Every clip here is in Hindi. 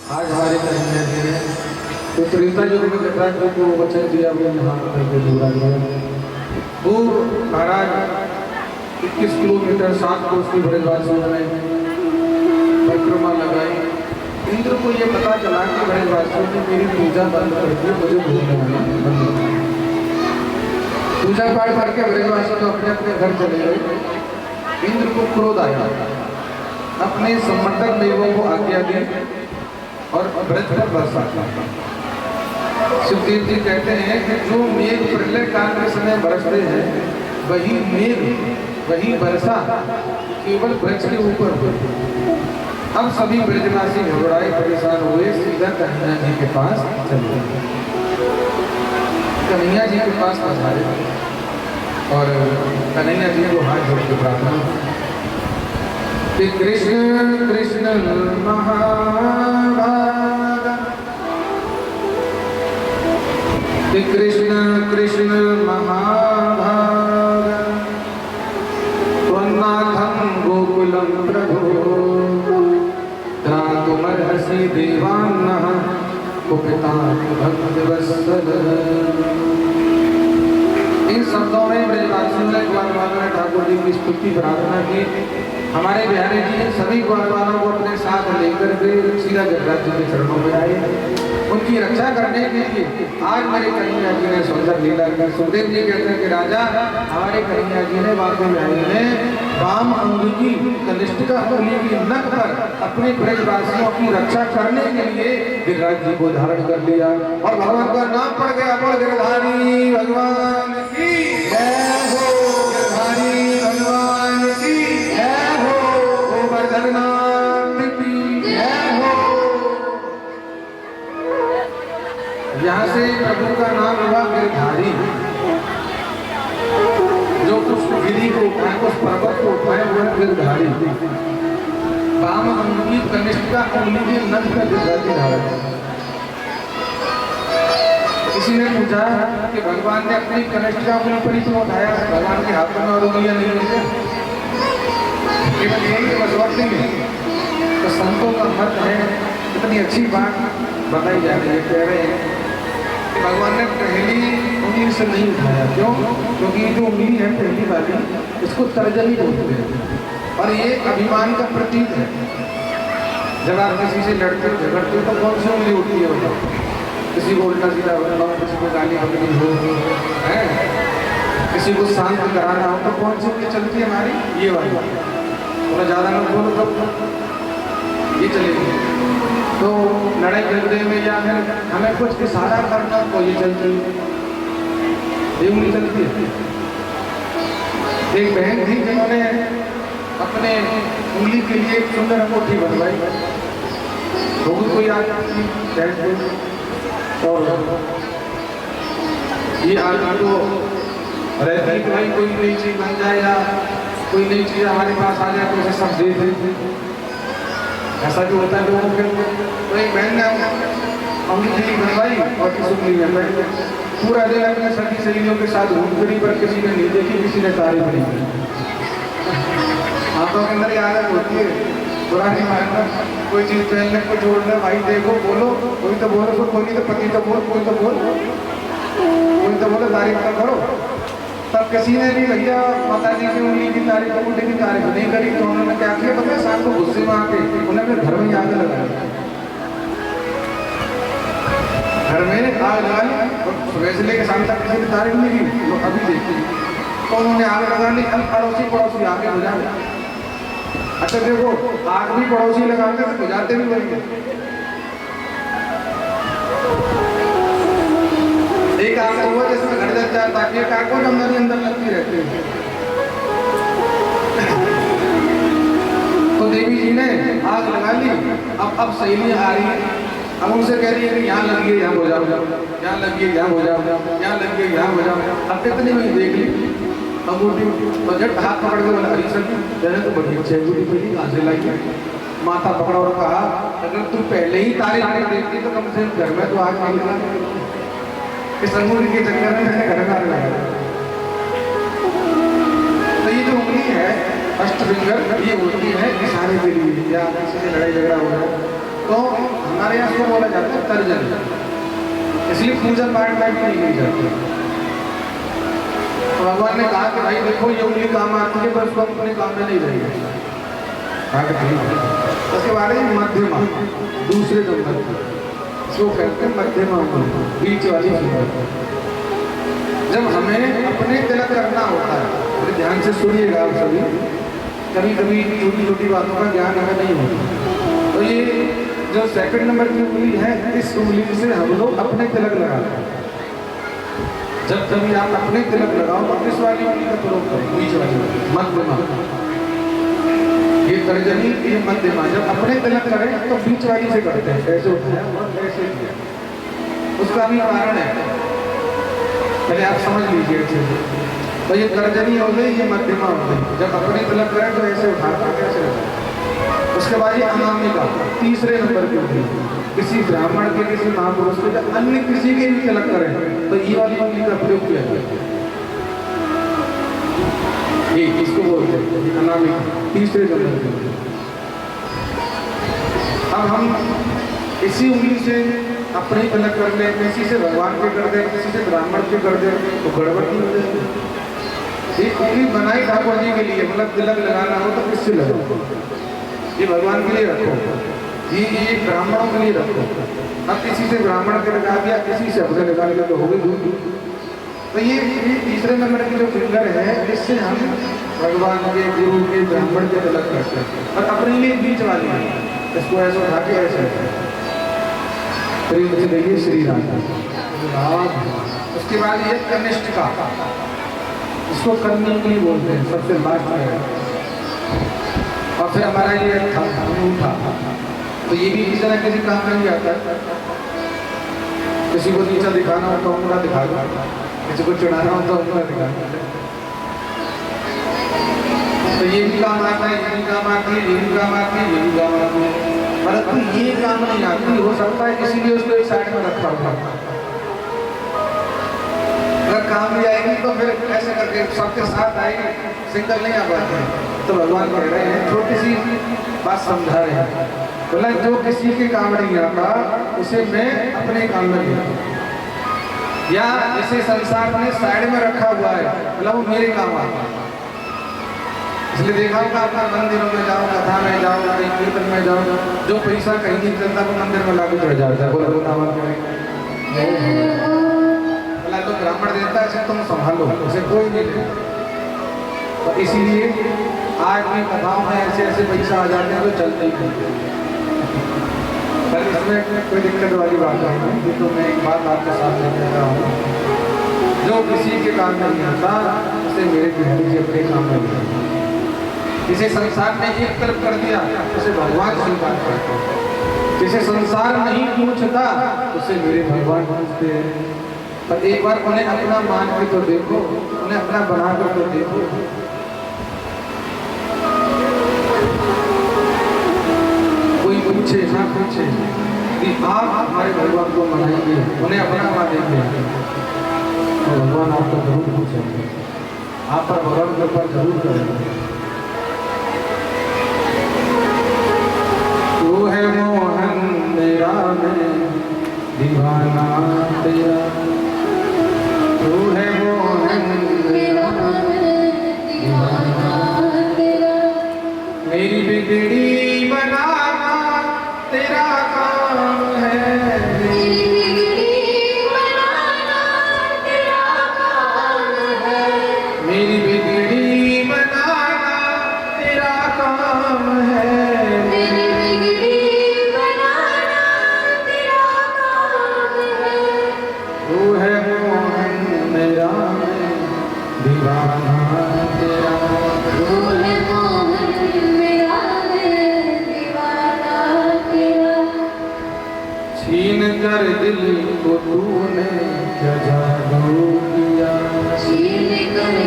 आज हमारे कन्हैया जी ने तो त्रेता युग में जटायु को वचन दिया वो यहाँ करके जोड़ा गया। वो महाराज 21 किलोमीटर 7 कोस की ब्रजवासियों ने परिक्रमा लगाई। इंद्र को ये पता चला कि ब्रजवासियों ने मेरी पूजा बंद कर दी, मुझे भूख लगाना बंद कर दिया। पूजा पाठ करके ब्रजवासी तो अपने अपने घर चले गए। इंद्र को क्रोध आया, अपने समर्थक देवों को आज्ञा दी और ब्रज पर बरसा। सुखदेव जी कहते हैं कि जो मेघ प्रलय काल के समय बरसते हैं वही मेघ वही वर्षा केवल ब्रज के ऊपर। अब सभी ब्रजवासी घबराए परेशान हुए, सीधा कन्हैया जी के पास चले। कन्हैया जी के पास पधारे और कन्हैया जी को हाथ जोड़ के प्रार्थना कि कृष्ण कृष्ण महाभाग, कि कृष्ण कृष्ण महाभाग, त्वन्नाथं गोकुलं प्रभो त्रातुमर्हसि देवान्नः कुपितान् भक्तवत्सल। इन शब्दों में ब्रजवासियों ने ग्वालवालों ने ठाकुर जी की स्तुति प्रार्थना की। हमारे बिहारी जी सभी ग्वालवालों को अपने साथ लेकर के सीधा गिरिराज जी के चरणों में आए। उनकी रक्षा करने के लिए आज मेरे कन्हैया जी ने सुंदर लीला की। सुखदेव जी कहते हैं कि राजा हमारे कन्हैया जी ने वाकई में वाम अंग की कनिष्ठिका उंगली की नख पर अपने ब्रजवासियों की रक्षा करने के लिए गिरिराज जी को धारण कर लिया और भगवान का नाम पड़ गया। बोल गिरधारी भगवान की जय हो, गिरधारी भगवान की जय हो, गोवर्धननाथ की जय हो। यहाँ से प्रभु का नाम हुआ गिरधारी। जो उस गिरी को उठाए, उस पर्वत को उठाए वो है गिरधारी। वाम अंग की कनिष्ठिका उंगली के नख का गिरधारी धारण। किसी ने पूछा कि भगवान ने अपनी कनिष्ठिका उंगली पर ही क्यों उठाया? भगवान के हाथों में और उंगलियां नहीं होती, केवल यही बसवट नहीं है। तो संतों का मत है, इतनी अच्छी बात बताई जा रही है। कह रहे हैं कि भगवान ने पहली उंगली से नहीं उठाया। क्यों? क्योंकि जो उंगली है पहली वाली, इसको तर्जनी बोलते हैं और ये अभिमान का प्रतीक है। जब आप किसी से लड़ते झगड़ते हो तो कौन सी उंगली उठती है? बताओ। किसी को उल्टा सीधा बोलना हो, किसी को गाली बकनी हो, है किसी को शांत कराना हो तो कौन सी उंगली चलती है हमारी? ये वाली। थोड़ा ज़्यादा ना बोलो तो ये चलेगी। तो लड़ाई झगड़े में या फिर हमें कुछ इशारा करना तो ये चलती है, ये उंगली चलती है। एक बहन थी जिन्होंने अपने उंगली के लिए एक सुंदर अंगूठी बनवाई। लोगों को याद और ये आज तो रहती है कि भाई कोई नई चीज बन जाए या कोई नई चीज हमारे पास आ जाए तो उसे सब दे दें। ऐसा भी होता है लोगों के। तो एक बहन ने अंगूठी बनवाई और किसी उंगली में पूरा दिन अपने सभी सहेलियों के साथ घूम फिरी, पर किसी ने नहीं देखी, किसी ने तारीफ नहीं की। आंखों के अंदर आदत होती है बुरा नहीं मानना। कोई चीज पहनने को छोड़ना, भाई देखो बोलो, कोई तो बोलो तो कोई तो पति तो बोल, कोई तो बोल, कोई तो बोलो तारीफ तो करो। तब किसी ने भी भैया माता जी की उंगली की तारीफ, अंगूठे की तारीफ नहीं करी तो उन्होंने क्या किया पता है? शाम को गुस्से में आके उन्हें फिर घर में आग लगाया। घर में आग लगा ली और सुबह से लेकर शाम तक किसी ने तारीफ नहीं की। तो अभी देखिए तो उन्होंने आग लगा ली। अब पड़ोसी आगे बुझा। अच्छा देखो, आग भी पड़ोसी लगाते तो बुझाते भी वही। एक आग तो वो जिसमें घर जल जाता है, एक आग को अंदर ही अंदर लगती रहती है। तो देवी जी ने आग लगा ली। अब सहेलियां आ रही है, अब उनसे कह रही है कि यहाँ लगी है, यहाँ हो जाओ, यहाँ लगी है, यहाँ हो जाओ, यहाँ लगी है, यहाँ हो जाओ। अब कितनी में देख ली अंगूठी तो झट हाथ पकड़ के बोला, हरी सर मैंने तो बड़ी अच्छी अंगूठी पहली, कहाँ से लाई? माथा पकड़ा और कहा अगर तू पहले ही तारीफ नहीं देखती तो कम से कम घर में तो आग नहीं लगा। इस अंगूठी के चक्कर में मैंने घर में आग लगाया। तो ये जो उंगली है अष्टफिंगर, ये होती है इशारे के लिए या किसी से लड़ाई झगड़ा हो रहा है तो हमारे हमारे यहाँ इसको बोला जाता है तर्जनी, इसलिए पूजा पाठ में भी नहीं ली जाती। तो भगवान ने कहा कि भाई देखो ये उंगली काम आती है पर उसको अपने काम में नहीं रहेगी। उसके बाद मध्यमा, दूसरे नंबर इसको कहते हैं मध्यमा उंगली, बीच वाली फिंगर। जब हमें अपने तिलक करना होता है, तो ध्यान से सुनिएगा आप सभी, कभी कभी छोटी छोटी बातों का ज्ञान हमें नहीं होता। तो ये जो सेकंड नंबर की उंगली है, इस उंगली से हम लोग अपने तिलक लगाते हैं। जब कभी आप अपने तिलक लगाओ तो किस वाली उंगली का प्रयोग करें? बीच वाली, मध्यमा। ये तर्जनी, ये मध्यमा। जब अपने तिलक करें तो बीच वाली से करते हैं, ऐसे उठाया और ऐसे किया। उसका भी कारण है, पहले आप समझ लीजिए अच्छे से। तो ये तर्जनी हो गई, ये मध्यमा हो गई। जब अपने तिलक करें तो ऐसे उठाते हैं, ऐसे उठाते। उसके बाद ये अनामिका, तीसरे नंबर की उंगली। किसी ब्राह्मण के, किसी महापुरुष के, अन्य किसी के भी तिलक करें तो ये वाली उंगली का प्रयोग किया जाता है। ये इसको बोलते हैं अनामिका, तीसरे नंबर की उंगली। अब हम इसी उंगली से अपने तिलक कर ले, किसी से भगवान के कर दे, किसी से ब्राह्मण के कर दे, तो गड़बड़ नहीं हो जाएगी। ये उंगली बनाई ठाकुर जी के लिए, मतलब तिलक लगाना हो तो किससे लगाओ? ये भगवान के लिए रखो, ये ब्राह्मणों के लिए रखो। अब किसी से ब्राह्मण के लगा दिया, किसी से अपने लगा दिया तो हो गई दूर। तो ये तीसरे नंबर की जो फिंगर है, इससे हम भगवान के, गुरु के, ब्राह्मण के तिलक करते हैं। और अपने लिए बीच वाली है, इसको ऐसे उठा के ऐसे प्रेम से देखिए श्री राम। उसके बाद ये कनिष्ठ का, इसको कन्नी उंगली बोलते हैं, सबसे लास्ट में। और फिर हमारा ये अंगूठा, तो ये भी किसी तरह किसी काम में नहीं आता। किसी को नीचा दिखाना हो तो अंगूठा दिखा दो, किसी को चढ़ाना हो तो अंगूठा दिखा दो। तो ये भी काम आता है, ये भी काम आती है, ये भी काम आती है, ये भी काम आती है, परंतु ये काम नहीं आती। हो सकता है इसीलिए उसको एक साइड में रखा हुआ। अगर काम भी आएगी तो फिर ऐसे करके सबके साथ आएगी, सिंगल नहीं आ पाते। तो भगवान कह रहे हैं, छोटी सी बात समझा रहे हैं, बोला जो किसी के काम नहीं आता उसे मैं अपने काम में लूँ, या इसे संसार ने साइड में रखा हुआ है, मतलब वो मेरे काम आता है। इसलिए देखा होगा आपका, मंदिरों में जाओ, कथा में जाओ, कहीं कीर्तन में जाओ, जो पैसा कहीं नहीं चलता वो मंदिर में लागू चढ़ जाता है। बोला तो ब्राह्मण देता है, तुम संभालो, उसे कोई नहीं देता। तो इसीलिए आज भी कथाओं में ऐसे ऐसे पैसा आ जाते हैं जो चलते ही नहीं। पर इसमें कोई दिक्कत वाली बात नहीं, तो मैं एक बात आपके साथ लेकर आ रहा हूँ। जो किसी के काम नहीं आता उसे मेरे बिहारी जी अपने काम में नहीं। जिसे संसार ने एक तरफ कर दिया उसे भगवान स्वीकार करते हैं। जिसे संसार नहीं पूछता उसे मेरे भगवान पूछते हैं। पर एक बार उन्हें अपना मान के तो देखो, उन्हें अपना बना कर तो देखो। कोई पूछे ना पूछे कि आप हमारे भगवान को मनाएंगे, उन्हें अपना मानेंगे, तो भगवान आपको जरूर पूछेंगे, आप पर भगवान कृपा जरूर करेंगे। तू है मोहन मेरा, मैं दीवाना तेरा। तू है मोहन मेरा, दीवाना तेरा। मेरी बिगड़ी बनाना तेरा काम है, मेरी बिगड़ी बनाना तेरा काम है। मेरी बिगड़ी बनाना तेरा काम है, मेरी बिगड़ी बनाना तेरा काम है। तू है मोहन मेरा, मैं दीवाना तेरा। तू है मोहन मेरा, मैं दीवाना तेरा। छीन कर दिल को तूने क्या जादू किया, छीन कर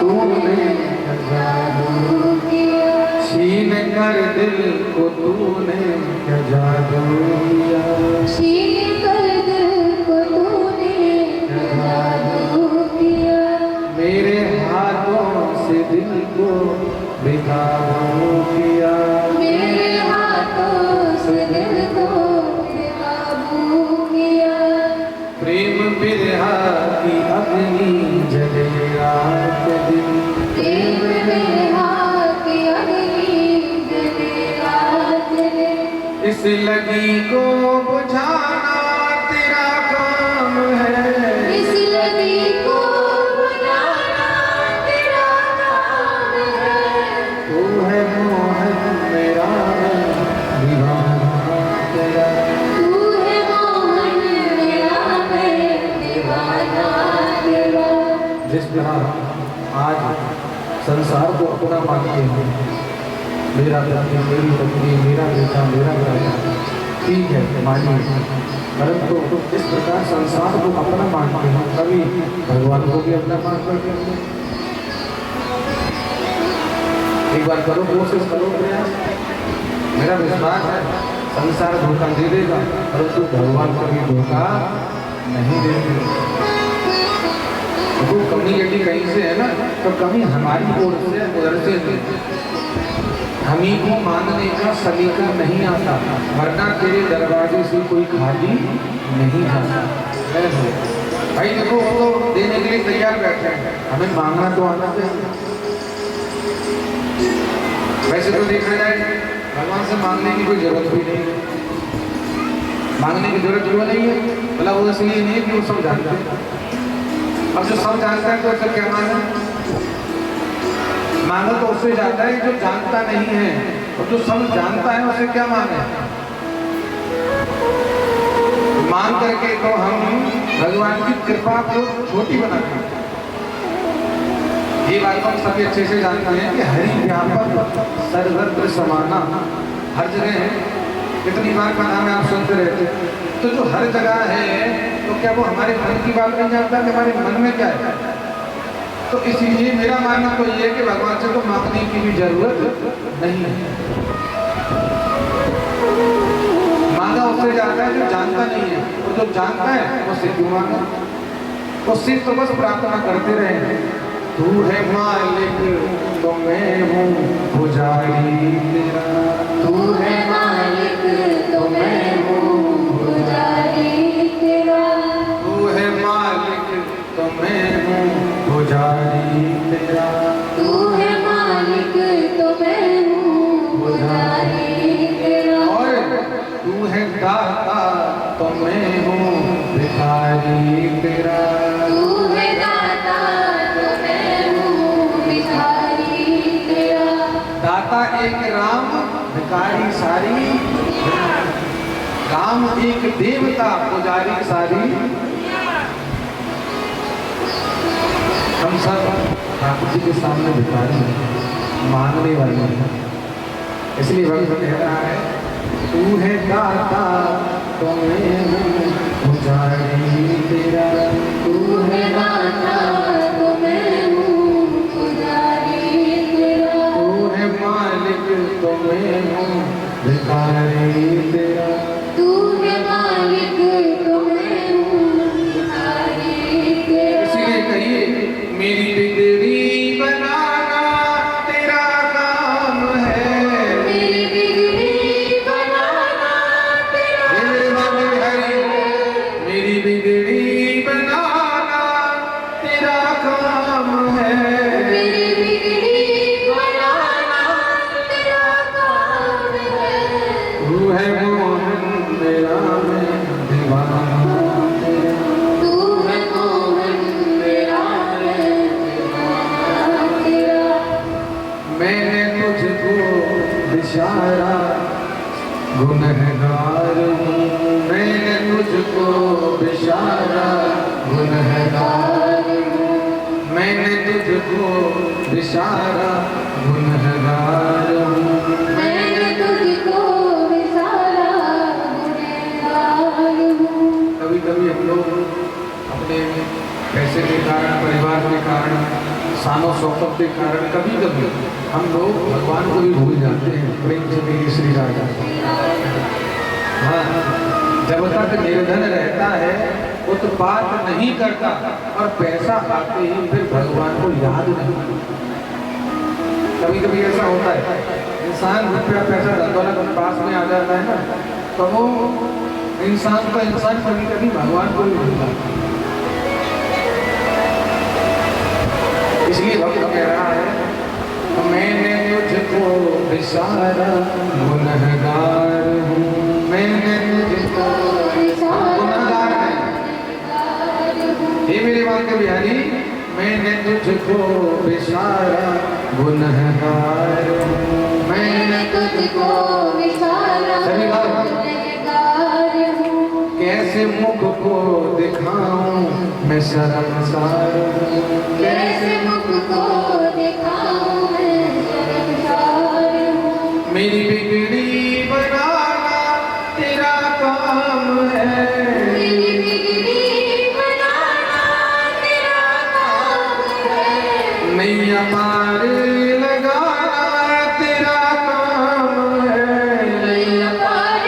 तूने क्या जादू किया। छीन कर दिल को तूने क्या जादू किया, छीन कर दिल को तूने क्या जादू किया। मेरे हाथों से दिल को बेकाबू किया, मेरे हाथों से दिल को इस लगी को बुझाना तेरा काम है। इस लगी को बुझाना तेरा काम है। तू है मोहन मेरा दीवाना तेरा। तू है मोहन मेरा मैं दीवाना तेरा। जिस तरह आज संसार को अपना मानते हैं, मेरा पति, मेरी पत्नी, मेरा बेटा, मेरा बेटा, ठीक है मानिए, परंतु इस प्रकार संसार को अपना मानते हैं, कभी भगवान को भी अपना मान करते हैं। एक बार करो, कोशिश करो, प्रयास। मेरा विश्वास है संसार धोखा दे देगा, परंतु भगवान कभी धोखा नहीं देंगे। तो कमी यदि कहीं से है ना, तो कमी हमारी ओर से उधर से हम ही को मानने का सलीका नहीं आता, वरना तेरे दरवाजे से कोई खाली नहीं जाता। भाई देखो, वो तो देने के लिए तैयार बैठे हैं, हमें मांगना तो आना चाहिए। वैसे तो देखा जाए भगवान से मांगने की कोई जरूरत भी नहीं है, मांगने की जरूरत क्यों नहीं है, बोला वो इसलिए नहीं कि वो सब जानते हैं। अब जो सब जानता है तो फिर क्या मांगा? मांगा तो उससे जाता है जो जानता नहीं है, और जो सब जानता है उसे क्या मांगे? मांग करके तो हम भगवान की कृपा को छोटी बनाते हैं। ये बात हम सभी अच्छे से जानते हैं कि हरि व्यापक सर्वत्र समाना हर जगह है। कितनी बार का नाम है आप सुनते रहते हैं। तो जो हर जगह है, तो क्या वो हमारे मन की बात नहीं जानता कि हमारे मन में क्या है? तो इसीलिए मेरा मानना तो ये है कि भगवान से तो मांगने की भी जरूरत नहीं है। मांगा उससे जाता है जो जानता नहीं है, और जो जानता है उससे क्यों मांगा? उससे तो बस प्रार्थना करते रहे, तू है मालिक तो मैं हूँ पुजारी तेरा। तू है मालिक तो मैं हूँ पुजारी तेरा। तू है मालिक तो मैं हूँ पुजारी तेरा। तू है मालिक तो मैं हूँ पुजारी तेरा। और तू है दाता तो मैं हूँ भिखारी तेरा। तू है दाता तो मैं हूँ भिखारी तेरा। दाता एक राम, भिखारी सारी। राम एक देवता, पुजारी सारी। हम सब ठाकुर जी के सामने भिखारी हैं, मांगने वाले हैं। इसलिए भगवान कह रहा है, तू है दाता तो मैं हूँ पुजारी तेरा। तू है दाता तो मैं हूँ पुजारी तेरा। तू है मालिक तो मैं हूँ भिखारी तेरा। तू है मालिक तो मैं हूँ भिखारी तेरा। इसलिए कहिए, मेरी बिगड़ी बनाना तेरा काम है। मेरी बिगड़ी बनाना तेरा हरि, मेरी बिगड़ी बनाना तेरा काम है। मेरी बिगड़ी बनाना तेरा काम है। तू है मोहन मेरा मैं दीवाना तेरा। तू है मोहन मेरा मैं दीवाना तेरा। मैंने तुझको बिचारा गुनहगार हूँ। मैंने तुझको बिचारा गुनहगार हूँ। मैंने तुझको बिचारा गुनहगार हूँ। मैंने तुझको विसारा गुनहगार हूँ। कभी कभी हम लोग अपने पैसे के कारण, परिवार के कारण, सानो शौकत के कारण कभी कभी हम लोग भगवान को भी भूल जाते हैं। प्रेम से मेरी श्री राजा। हाँ, जब तक निर्धन रहता है उत्पात नहीं करता, और पैसा आते ही फिर भगवान को याद नहीं करता। कभी कभी ऐसा होता है, इंसान रुपया पैसा दौलत पास में आ जाता है ना, तो वो इंसान कभी कभी भगवान को भी भूल जाता है। इसलिए भक्त कह रहा है, मैंने तुझको बिसारा गुनहगार हूँ। तुझको बेचारा गुनहगार हूँ। मैं तुझको विसारा सही बात। गुनहगार हूँ। कैसे मुख को दिखाऊं मैं शर्मसार हूँ। कैसे मुख को दिखाऊं मैं शर्मसार हूँ। मेरी बिगड़ी बनाना तेरा काम है। मेरी बिगड़ी बनाना तेरा काम है। नैया पार लगाना तेरा काम है। नैया पार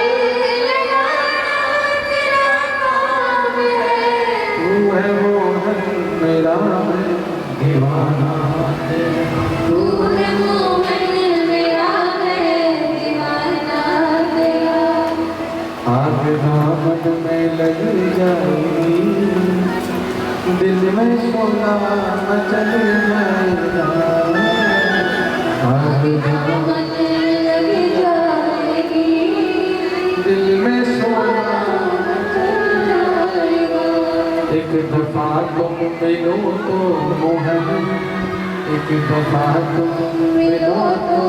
लगाना तेरा काम है। तू है मोहन मेरा मैं दीवाना है। तू है मोहन मेरा मैं दीवाना तेरा। आग दामन में लग जाएगी दिल में सोना मचल जाएगा। आग दामन दामन लग जाएगी दिल में सोना। चल जाएगा। एक दफा तुम मिलो तो मोहन, एक दफा तुम मिलो तो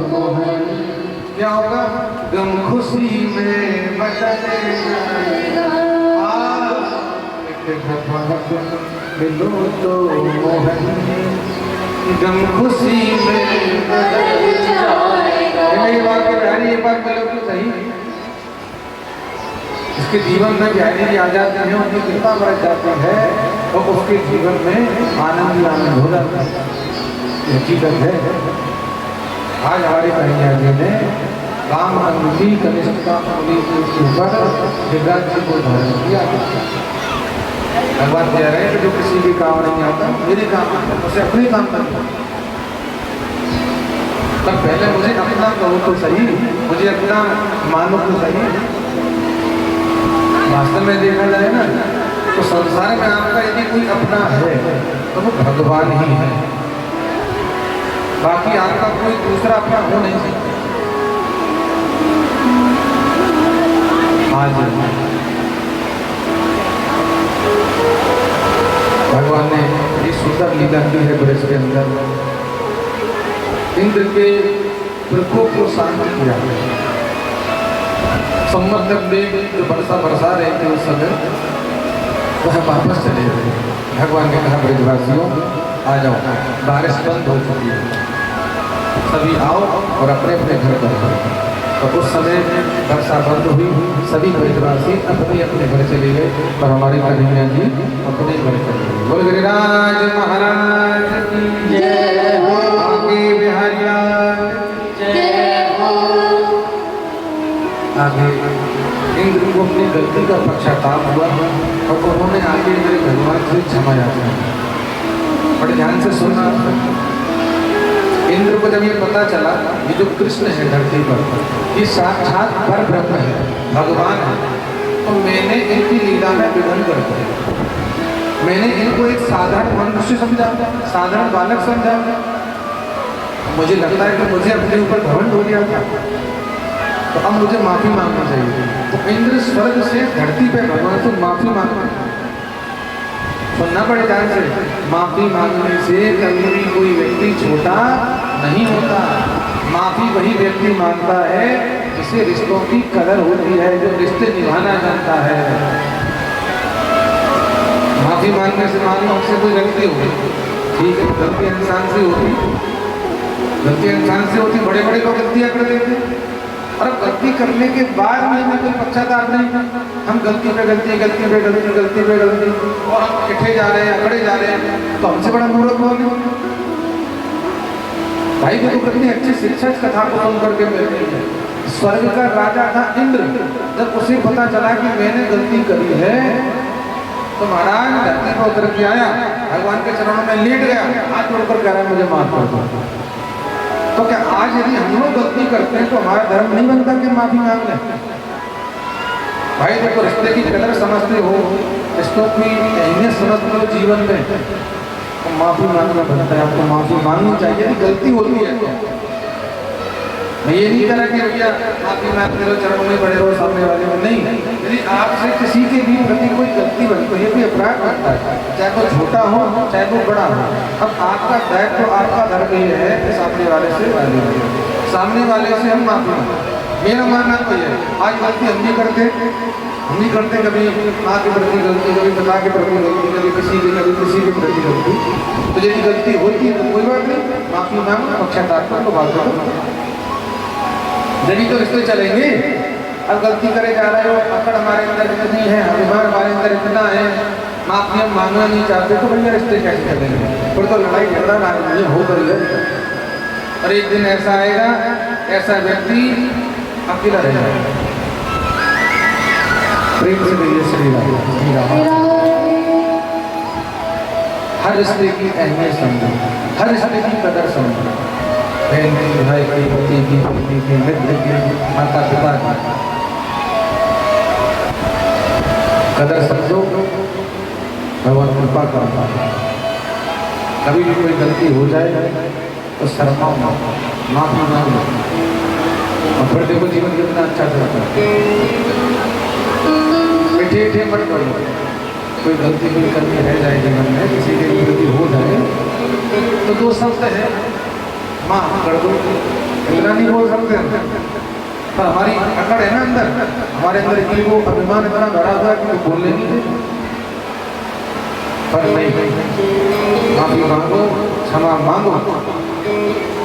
मोहन। क्या होगा? गम खुशी में बदल जाएगा। एक दफा तुम मिलो तो मोहन, गम खुशी में बदल जाएगा। ये मेरी बात के बिहारी एक बात बोलो तो सही। इसके जीवन में बिहारी आ जाते हैं, उनकी कृपा बढ़ जाती है और उसके जीवन में आनंद आनंद हो जाता है। हकीकत है। आज हमारी कन्हैया जी ने राम अनुजी कनिष्ठा के ऊपर विराट जी को धारण किया। भगवान कह रहे हैं कि जो किसी भी काम नहीं आता मेरे काम आता, उसे अपने काम करना। तब पहले मुझे अपना कहो तो सही, मुझे अपना मानो तो सही। वास्तव में देखा जाए ना तो संसार में आपका यदि कोई अपना है तो वो भगवान ही है। बाकी आपका कोई दूसरा अपना हो नहीं सकता। आज भगवान ने एक सुंदर लीला की है ब्रज के अंदर। इंद्र के प्रकोप को शांत किया। संबंधक देव जो बरसा रहे थे उस समय वह वापस चले गए। भगवान ने कहा ब्रजवासियों आ जाओ, बारिश बंद हो चुकी है, सभी आओ और अपने अपने घर पर जाओ। तो उस समय वर्षा बंद हुई, सभी ब्रजवासी अपने अपने घर चले गए और हमारी कन्हैया जी अपने घर चले गए। बोल गिरिराज महाराज की जय हो। आगे बिहारी लाल जय हो। आगे इंद्र को अपनी गलती का पश्चाताप हुआ और उन्होंने आगे मेरे भगवान से क्षमा याचना। बड़े ध्यान से सुनना। इंद्र को जब ये पता चला ये जो कृष्ण है धरती पर ये साक्षात पर ब्रह्म है, भगवान है, तो मैंने इनकी लीला में विघ्न कर दिया। मैंने इनको एक साधारण मनुष्य समझा, साधारण बालक समझा। मुझे लगता है कि मुझे अपने ऊपर घमंड हो गया था, तो अब मुझे माफी मांगनी चाहिए। तो इंद्र स्वर्ग से धरती पे भगवान से माफी मांगना। सुनना बड़े ध्यान से, माफी मांगने से कभी भी कोई व्यक्ति छोटा नहीं होता। माफी वही व्यक्ति मांगता है जिसे रिश्तों की कदर होती है, जो रिश्ते निभाना जानता है। माफी मांगने से मान लो हमसे कोई गलती हो गई, ठीक है, गलती इंसान से होती, गलती इंसान से होती। बड़े बड़े लोग गलतियां कर देते और अब गलती करने के बाद में हमें कोई पश्चाताप नहीं। हम गलती पे गलती, गलती पे गलती, गलती पे गलती और हम इकट्ठे जा रहे हैं, अकड़े जा रहे हैं, तो हमसे बड़ा मूर्ख कौन है? भाई देखो कितनी अच्छी शिक्षा इस कथा को सुन करके मिलती है। स्वर्ग का राजा था इंद्र, जब उसे पता चला कि मैंने गलती करी है तो महाराज धरती पर उतर के आया, भगवान के चरणों में लेट गया, हाथ जोड़कर कह रहा है मुझे माफ कर दो। तो क्या आज यदि हम लोग गलती करते हैं तो हमारा धर्म नहीं बनता कि माफी मांग लें? भाई देखो रिश्ते की कदर समझते हो, रिश्तों की अहमियत समझते हो जीवन में, तो माफी मांगना बनता है। आपको माफी मांगनी चाहिए यदि गलती होती है तो। मैं ये नहीं कह रहा कि भैया माफी मांगते रहो, चरणों में पड़े रहो सामने वाले में, नहीं। यदि आपसे किसी के भी प्रति कोई गलती जीवन को ये भी अपराध बनता है, चाहे वो छोटा हो चाहे वो बड़ा हो। अब आपका दायित्व तो आपका धर्म ये है कि सामने वाले से सामने वाले से हम माफी मांगे। मेरा मानना तो ये है, आज गलती हम भी करते कभी माँ के प्रति गलती, कभी पिता के प्रति गलती, कभी किसी के प्रति गलती। तो यदि गलती होती है तो कोई बात नहीं, माफी मांगो, पक्षातात्मक को बात करो, यदि तो रिश्ते चलेंगे। अब गलती करे जा रहे हो, अकड़ हमारे अंदर इतनी है, अभिमान हमारे अंदर इतना है, माफी हम मांगना नहीं चाहते तो भैया रिश्ते कैसे चलेंगे? फिर तो लड़ाई झगड़ा नहीं हो गई है। और एक दिन ऐसा आएगा, ऐसा व्यक्ति अकेला रह जाएगा। प्रेम से कहिए श्री राम। हर रिश्ते की अहमियत समझो, हर रिश्ते की कदर समझो। बहन की, भाई की, पति की, पत्नी की, मित्र की, माता पिता की कदर समझो। भगवान कृपा करता है। कभी भी कोई गलती हो जाए तो शर्माओ मत, माफी मांगो, और फिर देखो जीवन कितना अच्छा चलता है। मीठे मत करो। कोई गलती कोई करनी रह जाए जीवन में, किसी की गलती हो जाए तो दो शब्द है, माफ कर दो। इतना नहीं बोल सकते हम, पर हमारी अकड़ है ना अंदर, हमारे अंदर ईगो, अभिमान इतना भरा हुआ है कि बोलने नहीं देते। पर नहीं, माफी मांगो, क्षमा मांगो।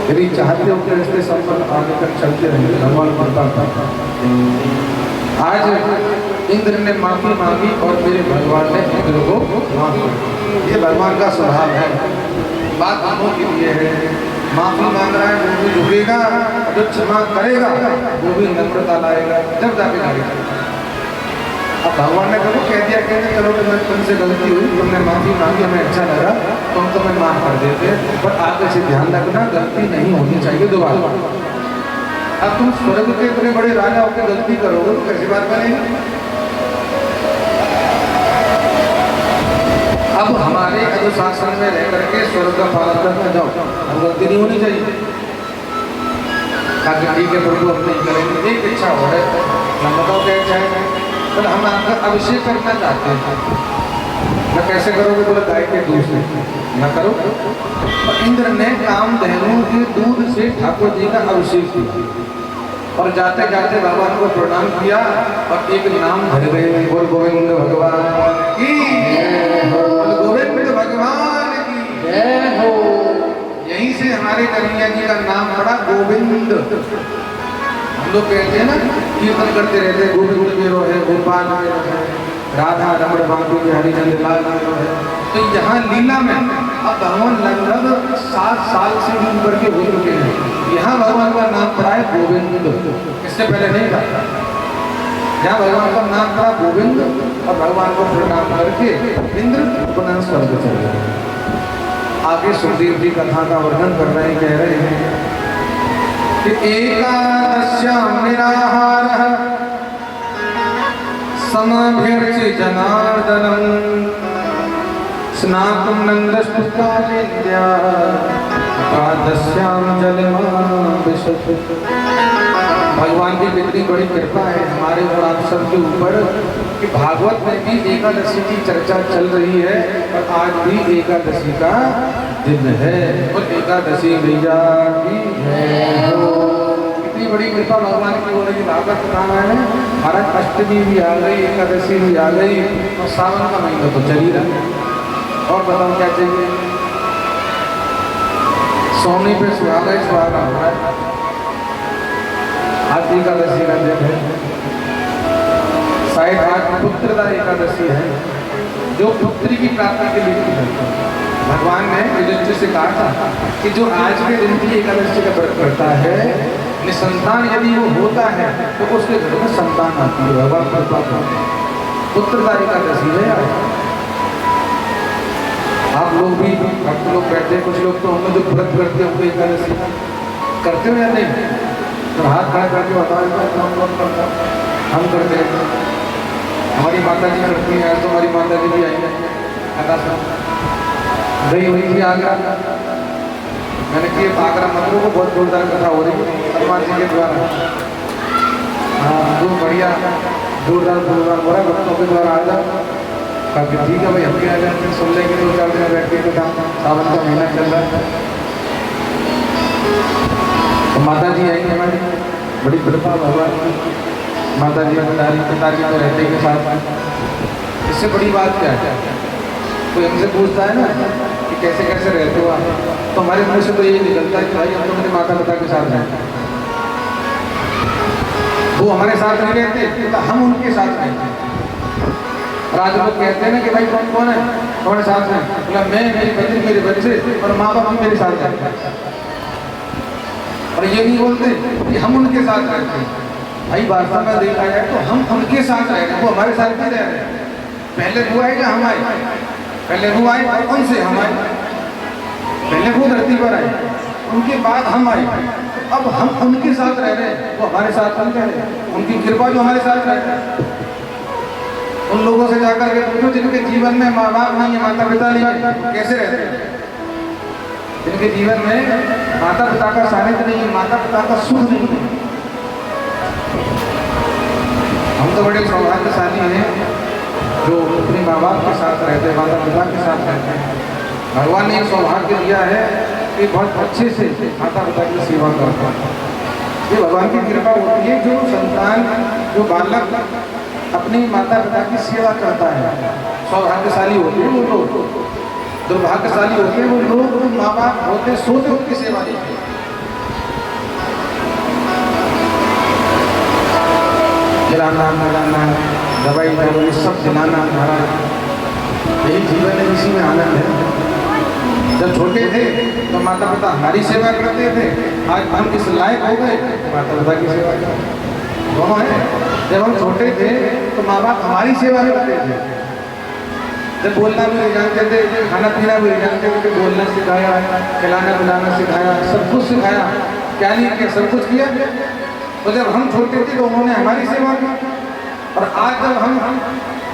यदि चाहते हो कि रिश्ते संबंध आगे तक चलते रहेंगे, भगवान कृपा करता। आज इंद्र ने माफी मांगी और मेरे भगवान ने इंद्र को माफ किया। ये भगवान का स्वभाव है। बात दोनों के लिए है। माफी मांग रहा है वो भी झुकेगा, जो क्षमा करेगा वो भी नम्रता लाएगा, जब जाके लाएगा। अब भगवान ने कभी कह दिया कहते चलो तुमसे गलती हुई, तुमने माफी मांगी, हमें अच्छा लगा, तुम तुम्हें माफ कर देते, पर आगे से ध्यान रखना गलती नहीं होनी चाहिए दोबारा। अब तुम स्वर्ग के इतने बड़े राजा होकर गलती करोगे तो कैसी बात बनेगी? अब हमारे अनुशासन में रह करके स्वर्ग का पालन करना जाओ, अब गलती नहीं होनी चाहिए। ताकि ठीक है प्रभु अब नहीं करेंगे, एक इच्छा हो रहा है, हम बताओ क्या इच्छा है? पर हम आपका अभिषेक करना चाहते हैं। न कैसे करोगे? बोले गाय के दूध से। न करो। और इंद्र ने कामधेनु के दूध से ठाकुर जी का अभिषेक किया और जाते जाते भगवान को प्रणाम किया और एक नाम धर गए, बोल गोविंद भगवान की जय हो, बोल गोविंद भगवान की जय हो। यहीं से हमारे कन्हैया जी का नाम पड़ा गोविंद। हम लोग कहते हैं ना, कीर्तन करते रहते हैं, गोविंद मेरो है, गोपाल मेरो है, राधा रमण बाबू के हरिचंद्र लाल मेरो है। तो यहाँ लीला में अब भगवान लगभग 7 साल से ऊपर के हो चुके हैं। यहाँ भगवान का नाम पड़ा है गोविंद, इससे पहले नहीं था। यहाँ भगवान का नाम पड़ा गोविंद और भगवान को प्रणाम करके इंद्र पुनः स्वर्ग चले गए। आगे सुखदेव जी कथा का वर्णन कर रहे हैं, कह रहे हैं कि एकादश्याम निराहारः समाभ्यर्च्य जनार्दनम् स्नातुं नन्दस्तुकालेन्द्या एकादश्याम जलमाभिषेक। भगवान की कितनी बड़ी कृपा है हमारे और आप सबके ऊपर कि भागवत में भी एकादशी की चर्चा चल रही है और आज भी एकादशी का दिन है और एकादशी मैया की जय हो। कितनी बड़ी कृपा भगवान की हो रही है। भागवत रामायण है, महाराज अष्टमी भी आ गई, एकादशी भी आ गई और सावन का महीना तो चल ही रहा है। और बताओ क्या चाहिए? सोने पे सुहागा सुहागा हो रहा है। आज एकादशी का दिन है, शायद आज पुत्रदा एकादशी है, जो पुत्री की प्राप्ति के लिए है। भगवान ने युधिष्ठिर से कहा था कि जो आज के दिन की एकादशी का व्रत करता है, निसंतान यदि वो होता है तो उसके घर में संतान आती है। भगवान कृपा करते हैं। पुत्रदा एकादशी है आज। आप लोग भी, आप लोग बैठे, कुछ लोग तो हम जो व्रत करते होंगे एकादशी करते हो या नहीं? तो हाथ खड़ा करके बताओ, हम करते हैं। हमारी माता जी करती हैं, तो हमारी माता जी भी आई है गई हुई थी आगरा। मैंने कि आगरा मंदिरों को बहुत जोरदार कथा हो रही है हनुमान जी के द्वारा। हाँ, जो बढ़िया जोरदार प्रोग्राम हो रहा है, भक्तों के द्वारा आ जाओ। काफी ठीक है भाई, हम भी आ जाते हैं, सुन लेंगे 2-4 दिन बैठ के। तो सावन का महीना चल रहा है, तो माता जी आई हमारी, बड़ी कृपा भगवान की। माता जी पिताजी तो रहते के साथ, इससे बड़ी बात क्या है? कोई हमसे पूछता है ना कि कैसे कैसे रहते हो आप, तो हमारे मुंह से तो यही निकलता है कि भाई हम तो मेरे माता पिता के साथ रहते हैं। वो हमारे साथ नहीं रहते तो हम उनके साथ रहते हैं। और आज लोग कहते हैं ना कि भाई कौन कौन है हमारे साथ में, मतलब मैं, मेरी पत्नी, मेरे बच्चे और माँ बाप भी मेरे साथ रहते हैं। और ये नहीं बोलते कि हम उनके साथ रहते हैं। भाई वास्तव में देखा जाए तो हम उनके साथ रह रहे हैं, वो हमारे साथ नहीं रह रहे। पहले वो आए या हम आए? पहले वो आए और उनसे हम आए। पहले वो धरती पर आए, उनके बाद हम आए। अब हम उनके साथ रह रहे हैं, वो हमारे साथ नहीं रह रहे। उनकी कृपा जो हमारे साथ रह रहे हैं। उन लोगों से जाकर के पूछो जिनके जीवन में माँ बाप नहीं है, माता पिता नहीं है, कैसे रहते हैं? जिनके जीवन में माता पिता का सानिध्य नहीं है, माता पिता का सुख नहीं है। हम तो बड़े सौभाग्यशाली हैं जो अपने माँ बाप के साथ रहते हैं, माता पिता के साथ रहते हैं। भगवान ने एक सौभाग्य दिया है कि बहुत अच्छे से माता पिता की सेवा करता है। ये भगवान की कृपा होती है। जो संतान, जो बालक अपनी माता पिता की सेवा करता है, सौभाग्यशाली होते हैं वो लोग। दुर्भाग्यशाली होते हैं वो लोग जो माँ बाप होते सोते उनकी सेवा नहीं करते। खिलाना मिलाना, दवाई दवाई सब दिलाना, यही जीवन है, इसी में आनंद है। जब छोटे थे तो माता पिता हमारी सेवा करते थे, आज हम किस लायक हो गए माता पिता की सेवा करते दोनों है। जब हम छोटे थे तो माँ बाप हमारी सेवा करते थे। जब बोलना भी नहीं जानते थे, खाना पीना भी नहीं जानते थे, बोलना सिखाया, खिलाना पिलाना सिखाया, सब कुछ सिखाया। क्या नहीं किया? सब कुछ किया। तो जब हम छोटे थे तो उन्होंने हमारी सेवा की। और आज जब हम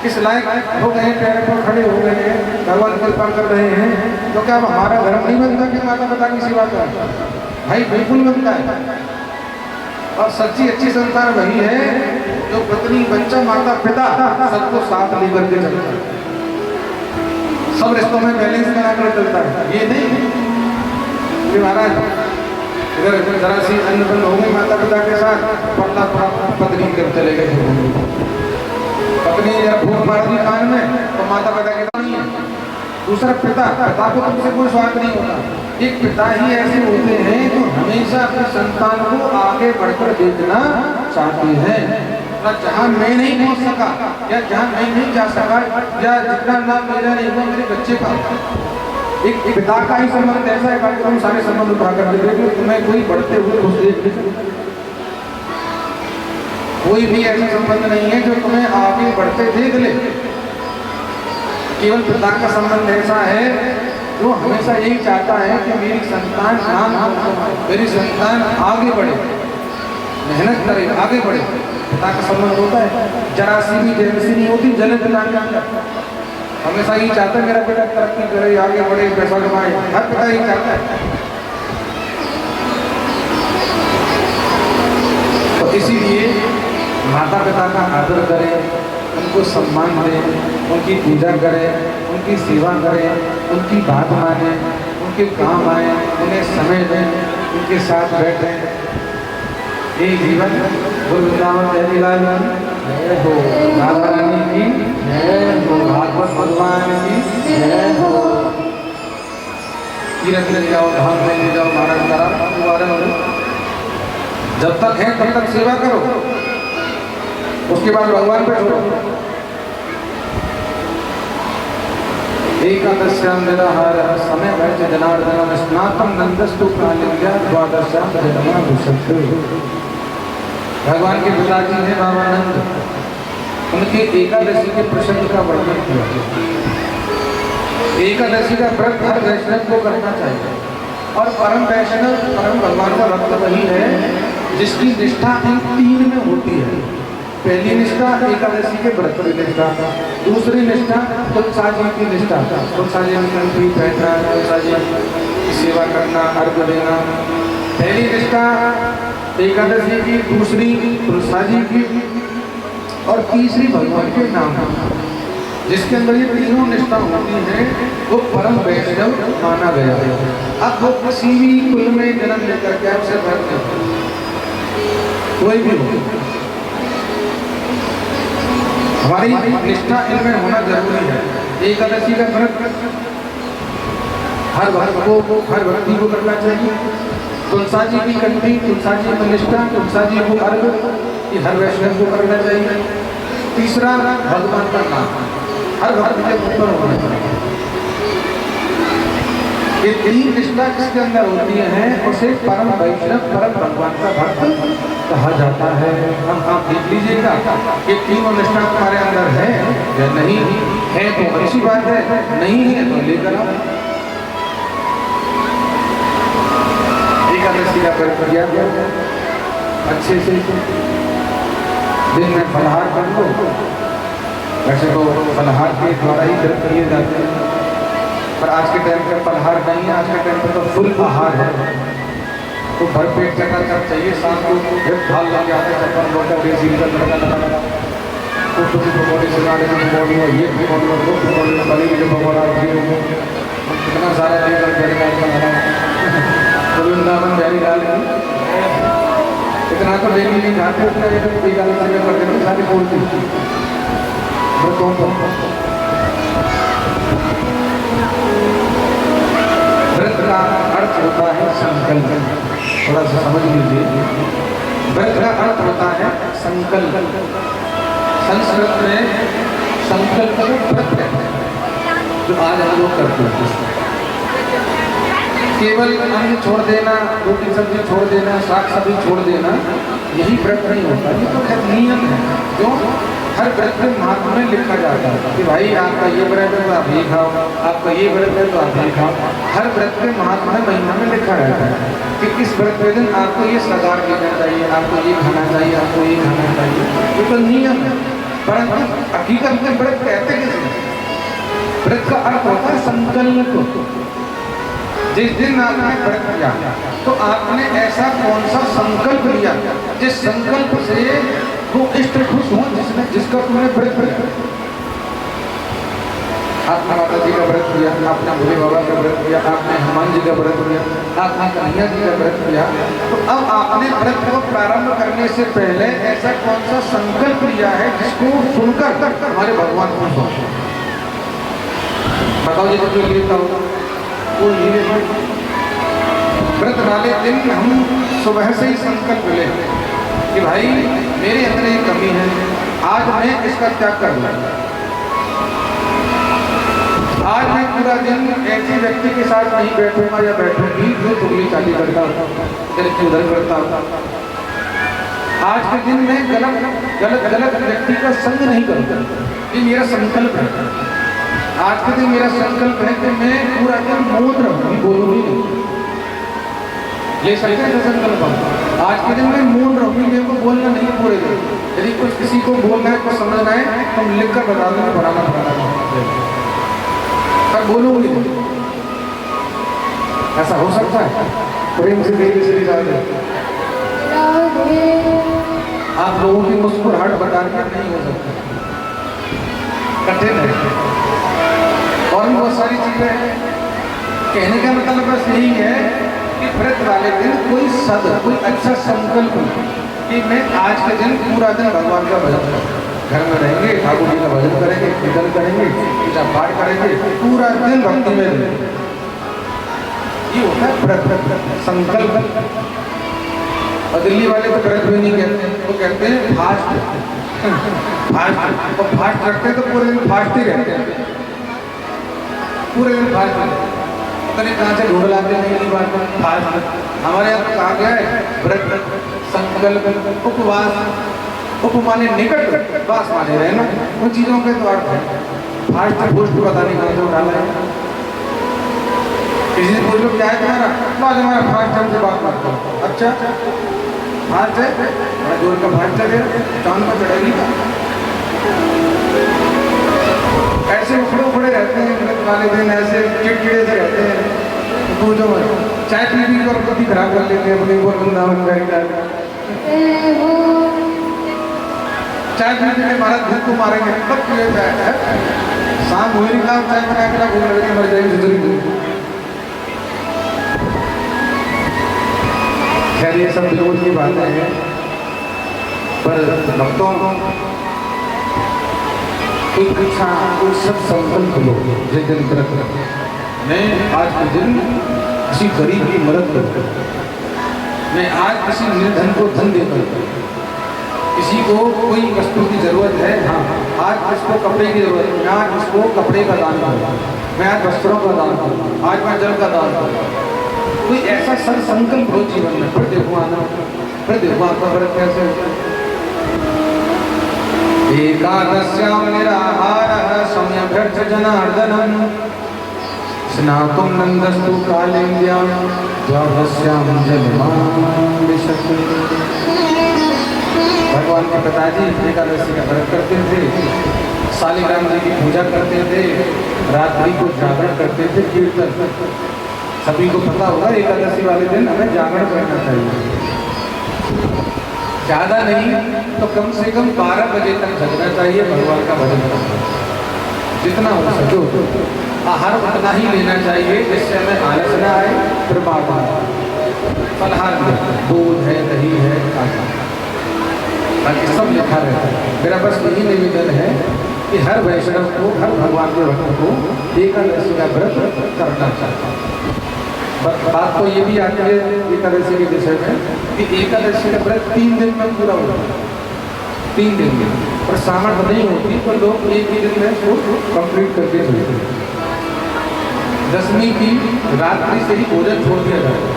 किस लायक हो गए, पैरों पर खड़े हो गए हैं, भगवान कृपा कर रहे हैं, तो क्या अब हमारा धर्म नहीं बनता कि माता पिता की सेवा करें? भाई बिल्कुल बनता है। और सच्ची अच्छी संतान वही है जो पत्नी, बच्चा, माता पिता सबको साथ लेकर के चलता है, सब रिश्तों में बैलेंस बनाकर चलता है। ये नहीं कि महाराज इधर जरा सी अन्न बंद हो गई माता पिता के साथ, पल्ला पत्नी कर चले गए। पत्नी जब भूख मार दी कान में तो माता पिता के नहीं है। दूसरा पिता को तुमसे कोई स्वार्थ नहीं होता। एक पिता ही ऐसे होते हैं जो हमेशा अपने संतान को आगे बढ़कर देखना चाहते हैं। जहाँ मैं नहीं पहुँच सका या जहाँ मैं नहीं जा सका या जितना नाम मेरा नहीं हुआ मेरे बच्चे का, एक पिता का ही संबंध ऐसा है। बाकी हम सारे संबंध उठा कर देते हैं, तुम्हें कोई बढ़ते हुए खुश देख नहीं सकते। कोई भी ऐसा संबंध नहीं है जो तुम्हें आगे बढ़ते देख ले। केवल पिता का संबंध ऐसा है जो हमेशा यही चाहता है कि मेरी संतान नाम, मेरी संतान आगे बढ़े, मेहनत करे, आगे बढ़े। पिता का संबंध होता है। जरा सी भी जेलसी नहीं होती, जलन पिता हमेशा यही चाहता है मेरा बेटा तरक्की करे, आगे बढ़े, पैसा कमाए। हर पिता यही चाहता है। तो इसीलिए माता पिता का आदर करें, उनको सम्मान दें, उनकी पूजा करें, उनकी सेवा करें, उनकी बात मानें, उनके काम आए, उन्हें समय दें, उनके साथ बैठें। ये जीवन वृंदावन पहली लाल जय हो, राधा रानी की जय हो, भागवत भगवान की जय हो। तीर्थ ले जाओ, धाम में ले जाओ, महाराज दोबारा जब तक है तब तक सेवा करो, उसके बाद भगवान पे छोड़ो। एकादश्याम निराहार समय भज जनार्दन स्नातम नंदस्तु कालिंद्या द्वादश्याम जनमा भूषते। भगवान के पिताजी हैं बाबा नंद, उनके एकादशी के प्रसंग का वर्णन किया। एकादशी का व्रत हर वैष्णव को करना चाहिए। और परम वैष्णव, परम भगवान का भक्त वही है जिसकी निष्ठा इन तीन में होती है। पहली निष्ठा एकादशी के व्रत की निष्ठा, दूसरी निष्ठा तुलसा जी की निष्ठा, तुलसा जी की बैठना, तुलसा जी की सेवा करना, अर्घ देना। पहली निष्ठा एकादशी की, दूसरी तुलसा जी की और तीसरी भगवान के नाम। जिसके अंदर ये तीनों निष्ठा होती है वो परम वैष्णव माना गया है। अब वो किसी भी कुल में जन्म लेकर के आपसे भक्त कोई भी हो, हमारी निष्ठा इनमें होना जरूरी है। एकादशी का व्रत हर भक्त को, हर भक्ति को करना चाहिए। तुलसा जी की कंठी, तुलसा जी में निष्ठा, तुलसा जी को अर्घ, ये हर वैष्णव को करना चाहिए। तीसरा भगवान का नाम हर भक्त के ऊपर होना चाहिए। ये तीन निष्ठा जिसके अंदर होती है उसे परम वैष्णव, परम भगवान का भक्त कहा जाता है। हम आप देख लीजिएगा कि तीनों निष्ठा तुम्हारे अंदर है या नहीं है तो अच्छी बात है, नहीं है तो लेकर आओ। एकादशी का व्रत किया अच्छे से दिन में फलाहार कर लो। वैसे तो फलाहार के द्वारा ही व्रत किए जाते हैं, पर आज के टाइम पे फलाहार नहीं है, आज के टाइम पे तो फुल आहार है। तो भरपेट करना चाहिए। शाम को भाल लग जाते हैं, चप्पल लोटा बेसिल का लगा लगा तो कुछ पकौड़े सिखा देना, पकौड़ी में ये पकौड़ी में वो पकौड़ी में बड़ी जो पकौड़ा कितना सारा वृंदावन बहरी डाल इतना तो डेली नहीं खाते, उतना कोई गाली कर देते सारी बोलती व्रत का अर्थ होता है संकल्प। थोड़ा सा समझ लीजिए, व्रत का अर्थ होता है संकल्प। संस्कृत में संकल्प को व्रत कहते हैं, जो आज हम लोग करते हैं। केवल अन्न छोड़ देना, रोटी सब्जी छोड़ देना, साग सब्जी छोड़ देना, यही व्रत नहीं होता। ये तो एक नियम है जो हर व्रत के महात्मा में लिखा जाता है कि भाई आपका ये व्रत है तो आप ये खाओ, आपका ये व्रत है तो आप ये खाओ। हर व्रत के महात्मा में महिमा में लिखा रहता है कि इस व्रत के दिन आपको ये सगार देना चाहिए, आपको ये खाना चाहिए, आपको ये खाना चाहिए। ये तो नियम है, परंतु हकीकत में व्रत कहते किसे? व्रत का अर्थ होता है संकल्प। जिस दिन आपने व्रत किया तो आपने ऐसा कौन सा संकल्प लिया जिस संकल्प से वो इष्ट खुश हो, जिसका तुमने व्रत किया। आपने माता जी का व्रत किया, आपने भोले बाबा का व्रत किया, आपने हनुमान जी का व्रत किया, आपने कन्हैया जी का व्रत किया। तो अब आपने व्रत को प्रारंभ करने से पहले ऐसा कौन सा संकल्प लिया है जिसको सुनकर हमारे भगवान खुश हो। बताओ जी जो लेता हो वो ये व्रत वाले दिन हम सुबह से ही संकल्प ले कि भाई मेरे अंदर ये कमी है, आज मैं इसका त्याग कर लूँ। आज मैं पूरा दिन ऐसे व्यक्ति के साथ नहीं बैठूंगा या बैठूंगी जो चुगली चाली करता हो, इधर उधर करता हो। आज के दिन मैं गलत व्यक्ति का संग नहीं करूँगा, ये मेरा संकल्प है। आज के दिन मेरा संकल्प है कि मैं पूरा दिन मौन रहूंगी, बोलूंगी नहीं। ले सकते हैं संकल्प? आज के दिन मैं मौन रहूंगी, मेरे को बोलना नहीं है पूरे दिन। यदि कुछ किसी को बोलना है, कुछ समझना है, तो हम लिख कर बता देंगे, बढ़ाना पर बोलूंगी नहीं। ऐसा हो सकता है? प्रेम से देवी से आप लोगों की मुस्कुराहट बता के नहीं हो सकता, कठिन है। और भी बहुत सारी चीजें हैं। कहने का मतलब बस यही है कि व्रत वाले दिन कोई अच्छा संकल्प कि मैं आज के दिन पूरा दिन भगवान का भजन करूँ। घर में रहेंगे, ठाकुर जी का भजन करेंगे, कीर्तन करेंगे, पूजा पाठ करेंगे, पूरा दिन भक्ति में रहेंगे। ये होता है व्रत संकल्प। और दिल्ली वाले तो व्रत भी नहीं कहते, वो कहते हैं फास्ट। फास्ट और फास्ट रखते तो पूरे दिन फास्ट ही रहते हैं, पूरे दिन फास्ट पता नहीं कहाँ से ढूंढ लाते नहीं बात फास्ट। हमारे यहाँ कहा गया है व्रत संकल्प उपवास। उपमाने निकट वास माने रहना, उन चीजों के तो अर्थ है। फास्ट पोस्ट पता नहीं कहाँ से उठा लाए। किसी से पूछ लो क्या है तुम्हारा, तो हमारा फास्ट हमसे बात मत करो। अच्छा फास्ट है, बड़ा जोर का फास्ट है, चांद पर चढ़ेगी। ऐसे उखड़े रहते हैं व्रत वाले दिन, ऐसे चिड़चिड़े से रहते हैं। पूछो चाय पी कर बुद्धि खराब कर लेते हैं अपने को। वृंदावन चाय पीने के महाराज धूप को मारेंगे तब पिए चाय। शाम हुई नहीं काम चाय बना के भूख लग रही मर जाएगी जिंदगी। खैर ये सब विरोध की बातें हैं, पर भक्तों कुछ अच्छा कुछ सब संकल्प लो जिस दिन व्रत रखो। मैं आज के दिन किसी गरीब की मदद करता हूँ, मैं आज किसी निर्धन को धन देता हूँ, किसी को कोई वस्तु की जरूरत है, हाँ आज किसको कपड़े की जरूरत है, मैं आज उसको कपड़े का दान करूँ, मैं आज वस्त्रों का दान करूँ, आज मैं जल का दान करूँ। कोई ऐसा सर संकल्प हो जीवन में। फिर देखो आना, फिर देखो आपका व्रत कैसे होता है। एकादश्यां निराहारः सम्यग्र्थ जनार्दनम् स्नातुं नन्दस्तु कालिन्द्यां द्वादश्यां जन्मां विशति। भगवान के पिताजी एकादशी का व्रत करते थे, शालिग्राम जी की पूजा करते थे, रात्रि को जागरण करते थे, कीर्तन। सभी को पता होगा एकादशी वाले दिन हमें जागरण करना चाहिए, ज़्यादा नहीं तो कम से कम 12 बजे तक जगना चाहिए, भगवान का भजन करना, जितना हो सके उतना। आहार उतना ही लेना चाहिए जिससे हमें आलस न आए, फिर बात फलहार दूध है, दही है, बाकी सब लिखा रहता है। मेरा बस यही निवेदन है कि हर वैष्णव को, हर भगवान के भक्त को एकादशी का व्रत करना चाहिए। बात तो ये भी आती है एकादशी के विषय में कि एकादशी का व्रत 3 दिन में पूरा होता है, 3 दिन में, और सामर्थ्य नहीं होती तो लोग एक ही दिन में उसको कंप्लीट करके चलते हैं। दशमी की रात्रि से ही भोजन छोड़ दिया जाता है,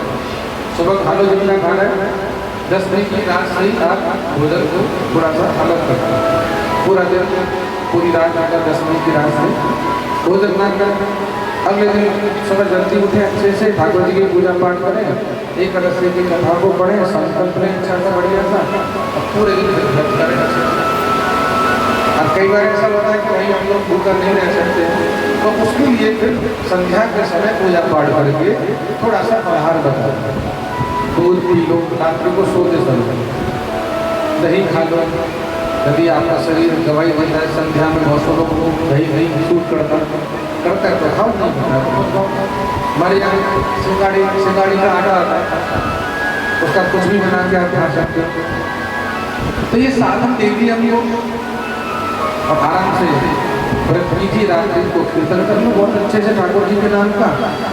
सुबह खा लो जितना खाना है, दशमी की रात से ही आप भोजन को थोड़ा सा अलग करते हैं। पूरा दिन पूरी रात अगर दशमी की रात से भोजन ना कर, अगले दिन सुबह जल्दी उठे, अच्छे से ठाकुर जी की पूजा पाठ करें, एकादशी की कथा को पढ़ें, संकल्प लें अच्छा सा बढ़िया सा, और पूरे दिन व्रत करें। अब कई बार ऐसा होता है कि भाई हम लोग भूखा नहीं रह सकते हैं, तो उसके लिए फिर संध्या के समय पूजा पाठ करके थोड़ा सा फलाहार बता, दूध पी लो, रात्रि को सोते समय दही खा लो। यदि आपका शरीर दवाई देता है, संध्या में बहुत लोगों को दही नहीं सूट करता है तो खाओ, नहीं खाओ। हमारे यहाँ सिंगाड़ी का आटा आता है, उसका कुछ भी बना के आप खा सकते हो। तो ये साधन दे दिए हम लोग, और आराम से व्रत कीजिए, रात्रि को कीर्तन कर लो बहुत अच्छे से ठाकुर जी के नाम का।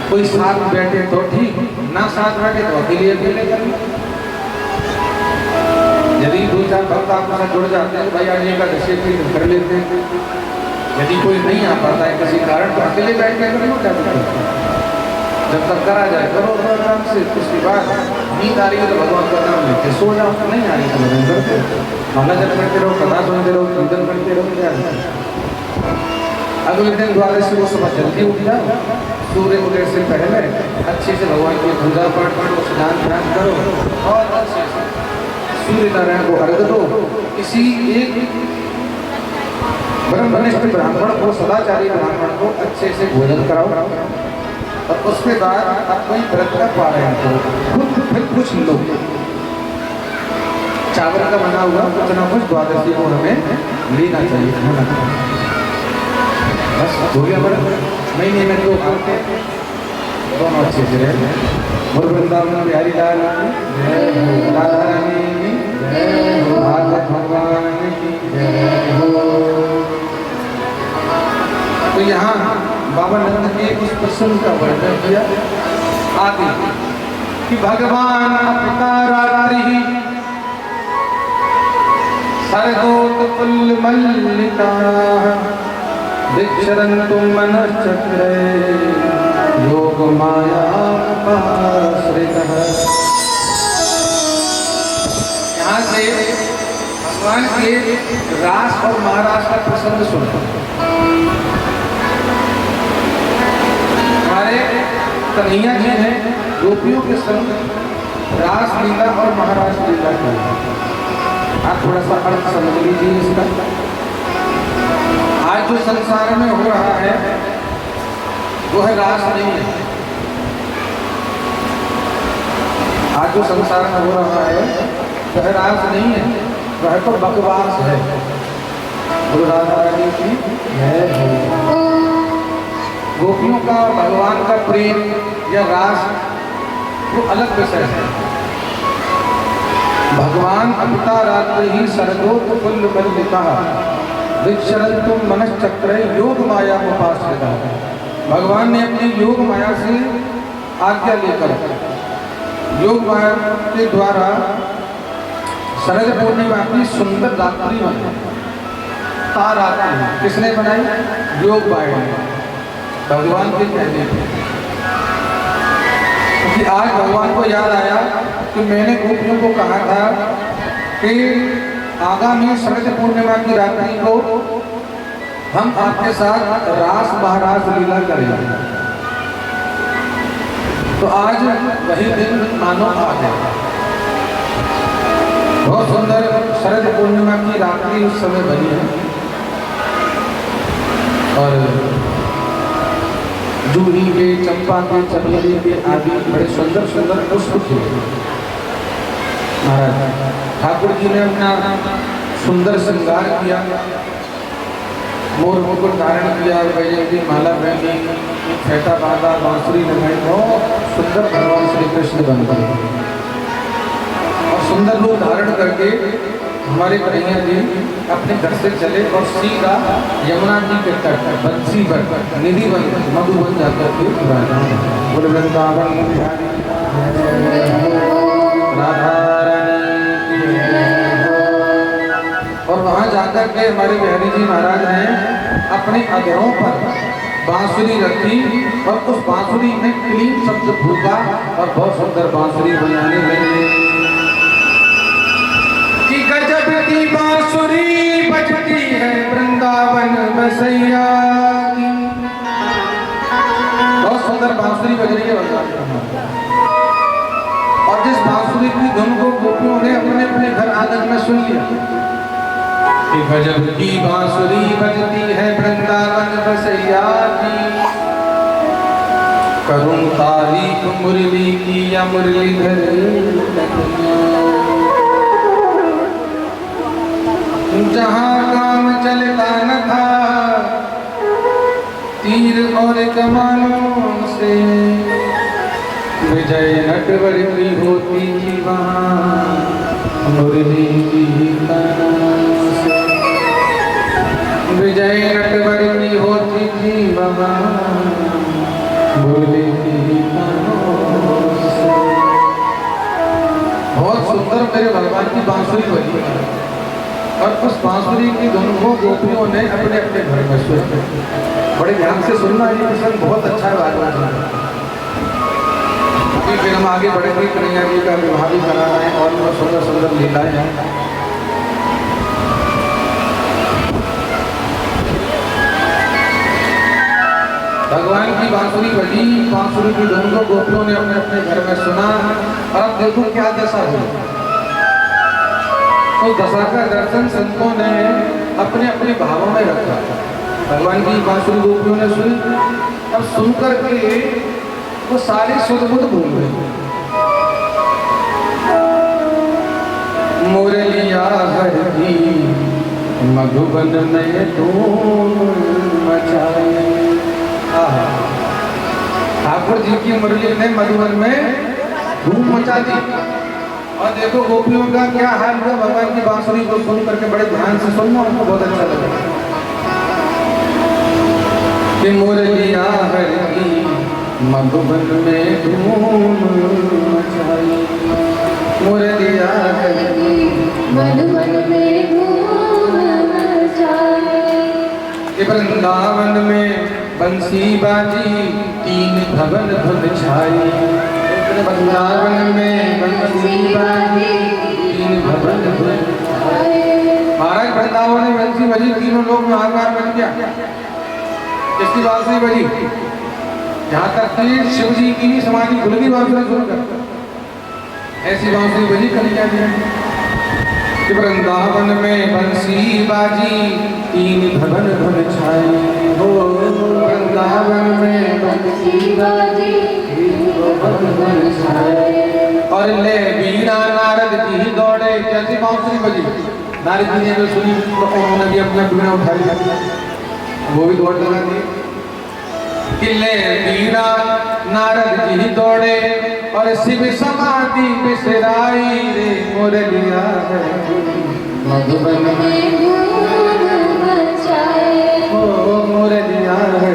कोई साथ बैठे तो ठीक, ना साथ बैठे तो अकेले अकेले कर लो। यदि 2-4 भक्त आपके साथ जुड़ जाते हैं, भाई आज एकादशी कीर्तन कर लेते हैं। यदि कोई नहीं आ पाता है किसी कारण तो अकेले बैठ के कर लो, क्या दिक्कत है। जब तक करा जाए करो आराम से, उसके बाद नींद आ रही है तो भगवान का नाम लेते सो जाओ, नहीं आ रही तो भजन करते, माला जप करते रहो, कथा सुनते रहो, कीर्तन करते रहो, क्या। अगले दिन द्वादशी को सुबह जल्दी उठ जाओ, सूर्य उदय से पहले अच्छे से भगवान की पूजा पाठ करो, स्नान ध्यान करो, और अच्छे से सूर्य नारायण को अर्घ दो। किसी एक ब्रह्मनिष्ठ ब्राह्मण को, सदाचारी ब्राह्मण को अच्छे से भोजन कराओ, और उसके बाद आप कोई व्रत का पारायण करो, फिर कुछ लोग चावल का बना हुआ कुछ ना कुछ द्वादशी को हमें लेना चाहिए, खाना चाहिए। बस हो गया व्रत। महीने में 2 खाते, दोनों अच्छे से रहे। और वृंदावन बिहारी लाल राधा रानी की जय हो, भागवत भगवान की जय हो। तो यहाँ बाबा नंद ने उस प्रसंग का वर्णन किया आगे कि भगवान पिता रात्रि सरदोत्पुल्ल मल्लिका विचरन्तु मनश्चक्रे योग माया पाश्रितः। यहाँ से भगवान के रास और महाराज का प्रसंग सुनो। हमारे कन्हैया जी हैं गोपियों के संग रास लीला और महाराज लीला की। आप थोड़ा सा अर्थ समझ लीजिए इसका। आज जो संसार में हो रहा है वो है रास नहीं है। आज जो संसार में हो रहा है वह रास नहीं है, वह तो बकवास है। गुरु राधा रानी की जय हो। गोपियों का भगवान का प्रेम या रास वो अलग विषय है। भगवान अपिता रात्रि ही शरदोत कुल बलिता विचरण तुम मनश्चक्र योग माया उपाश्रिता। भगवान ने अपनी योग माया से आज्ञा लेकर योग माया के द्वारा शरद पूर्णिमा की सुंदर रात्रि बनाई। तारात्रि किसने बनाई? योग माया ने, भगवान के कहने पे। क्योंकि आज भगवान को याद आया कि मैंने गोपियों को कहा था कि आगामी शरद पूर्णिमा की रात्रि को हम आपके साथ रास महाराज लीला करेंगे। तो आज वही दिन मानो आ गया। बहुत सुंदर शरद पूर्णिमा की रात्रि उस समय बनी है और जूही के, चंपा के, चमेली के आदि बड़े सुंदर सुंदर पुष्प थे। महाराज ठाकुर जी ने अपना सुंदर श्रृंगार किया, मोर मुकुट धारण किया, वैजयंती माला पहनी, फेटा बांधा, बांसुरी लगाई, बहुत सुंदर भगवान श्री कृष्ण बन गए और सुंदर रूप धारण करके हमारे कन्हैया जी अपने घर से चले और सीधा यमुना जी के तट बंसी पर निधि बन मधुबन जाकर के बोले वृंदावन राधा रानी। और वहाँ जाकर के हमारे बिहारी जी महाराज ने अपने अधरों पर बांसुरी रखी और उस बांसुरी में क्लीन शब्द फूका और बहुत सुंदर बांसुरी बजाने लगे कि गजब की बांसुरी बजती है वृंदावन बसैया की। बहुत सुंदर बांसुरी बज रही है और जिस बांसुरी की धुन को गोपियों ने अपने अपने घर आंगन में सुन लिया कि गजब की बांसुरी बजती है वृंदावन बसैया की। करूं तारीफ मुरली की या मुरलीधर जहाँ काम चलता न था तीर और कमानों से, विजय नटवर की होती थी वहाँ मुरली की तानों से। विजय नटवर की होती थी वहाँ मुरली की तानों से। बहुत सुंदर मेरे भगवान की बांसुरी बजी और उस बांसुरी की धुन को गोपियों ने अपने अपने घर में सुना। बड़े ध्यान से सुनना, ये प्रसंग बहुत अच्छा है भागवत में। फिर हम आगे बढ़ेंगे, कन्हैया जी का विवाह भी करा रहे हैं और बहुत सुंदर सुंदर लीलाएं हैं। भगवान की बांसुरी बजी, बांसुरी की धुन को गोपियों ने अपने अपने घर में सुना और अब देखो क्या दशा हुई। तो दशा का दर्शन संतों ने अपने अपने भावों में रखा। भगवान की बांसुरी गोपियों ने सुनी, अब सुनकर के वो सारे सुध बुध भूल गए। मुरलिया हरदी मधुबन में धूम मचाए। ठाकुर जी की मुरली ने मधुबन में धूम मचा दी। और देखो गोपियों का क्या हाल हुआ। भगवान की बांसुरी को सुन करके बड़े ध्यान से सुनना, उनको बहुत अच्छा लगा कि मुरलिया हरदी मधुबन में धूम मचाई। मुरलिया हरदी मधुबन में धूम मचाई। वृंदावन में बंसी बाजी तीन भवन धुन छाई। वृंदावन में बंसी बाजी तीन भवन धुन छाई। महाराज वृंदावन में बंसी बजी, तीनों लोग में हाहाकार बन गया। किसकी बांसुरी बजी? यहाँ तक कि शिव जी की भी समाधि खुल गई बांसुरी सुनकर। ऐसी बांसुरी बजी कन्हैया जी कि वृंदावन में बंसी बाजी तीन भवन धुन छाई। हो वृंदावन में बंसी बाजी तीन भवन छाई। और ले बीना नारद जी दौड़े। कैसी बांसुरी बजी? नारद जी ने जो सुनी तो उन्होंने भी अपना बीना उठा लिया, वो भी दौड़ लगा दी। किले बीड़ा नारद जी दौड़े और शिव समाधि बिसराई रे मुरलिया है मधुबन में धूम मचाए ओ मुरलिया है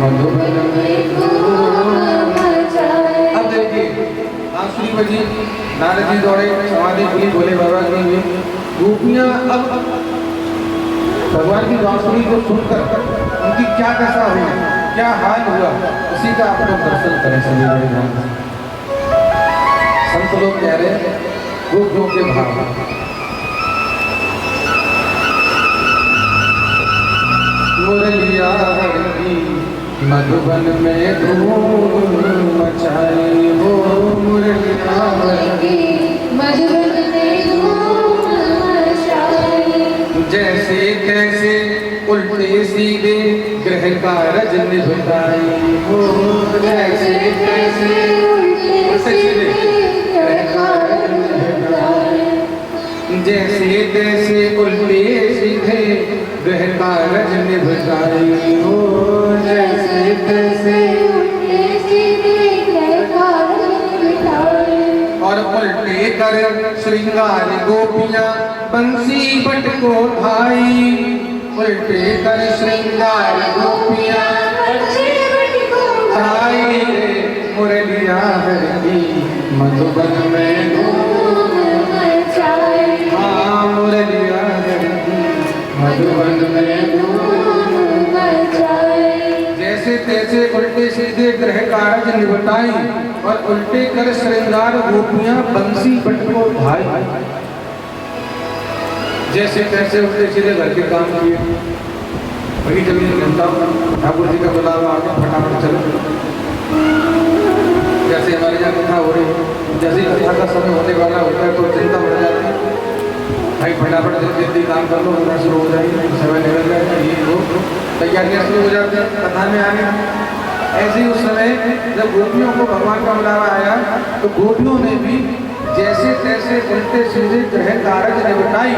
मधुबन में धूम मचाए। अब देखिए बांसुरी बजी, नारद जी दौड़े, समाधि खुली, भोले बाबा की हुई, गोपियां अब भगवान की बांसुरी को सुनकर उनकी क्या दशा हुई, क्या हाल हुआ, उसी का आप लोग दर्शन करें सभी बड़े ध्यान से। संत लोग कह रहे हैं गोपियों के भाव, मुरलिया हरती मधुबन में धूम मचाई हो मुरलिया हरती मधुबन में धूम मचाए। जैसे कैसे उल्टे सीधे ग्रह कारज निभताई हो जैसे कैसे उल्टे सीधे ग्रह कारज निभताए। जैसे तैसे उल्टे सीधे ग्रह कारज निभताई हो जैसे कैसे उल्टे सीधे ग्रह कारज निभताए। और उल्टे कर श्रृंगार गोपियां बंसी बट को भाई, उल्टे कर श्रृंगार गोपियां बंसी बट को भाई रे मुरलिया हरती मधुबन में धूम मचाए। हाँ मुरलिया हरती मधुबन में धूम मचाए। जैसे तैसे उल्टे सीधे ग्रह कारज निभताई और उल्टे कर श्रृंगार गोपियां बंसी बट को भाई। जैसे तैसे उल्टे सीधे घर के काम किए, वही जब ये घंटा ठाकुर जी का बुलावा आके फटाफट चलो। जैसे हमारे यहाँ कथा हो रही है, जैसे कथा का समय होने वाला होता है तो चिंता बढ़ जाती है, भाई फटाफट जल्दी काम कर लो, वरना शुरू हो जाएगी, समय निकल जाएगा, ये वो तैयारियां शुरू हो जाती हैं कथा में आने। ऐसे ही उस समय जब गोपियों को भगवान का बुलावा आया तो गोपियों ने भी जैसे तैसे उल्टे सीधे ग्रह कारज निभताई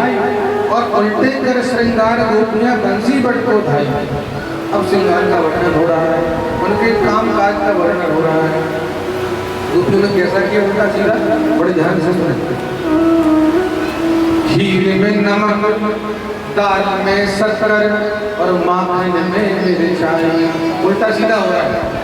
और उल्टे कर श्रृंगार गोपियां बंसी बट को धाई। अब श्रृंगार का वर्णन हो रहा है, उनके काम काज का वर्णन हो रहा है। गोपियों ने कैसा किया उल्टा सीधा, बड़े ध्यान से सुने। खीर में नमक, दाल में शक्कर और माखन में मिर्चाई। उल्टा सीधा हो रहा है,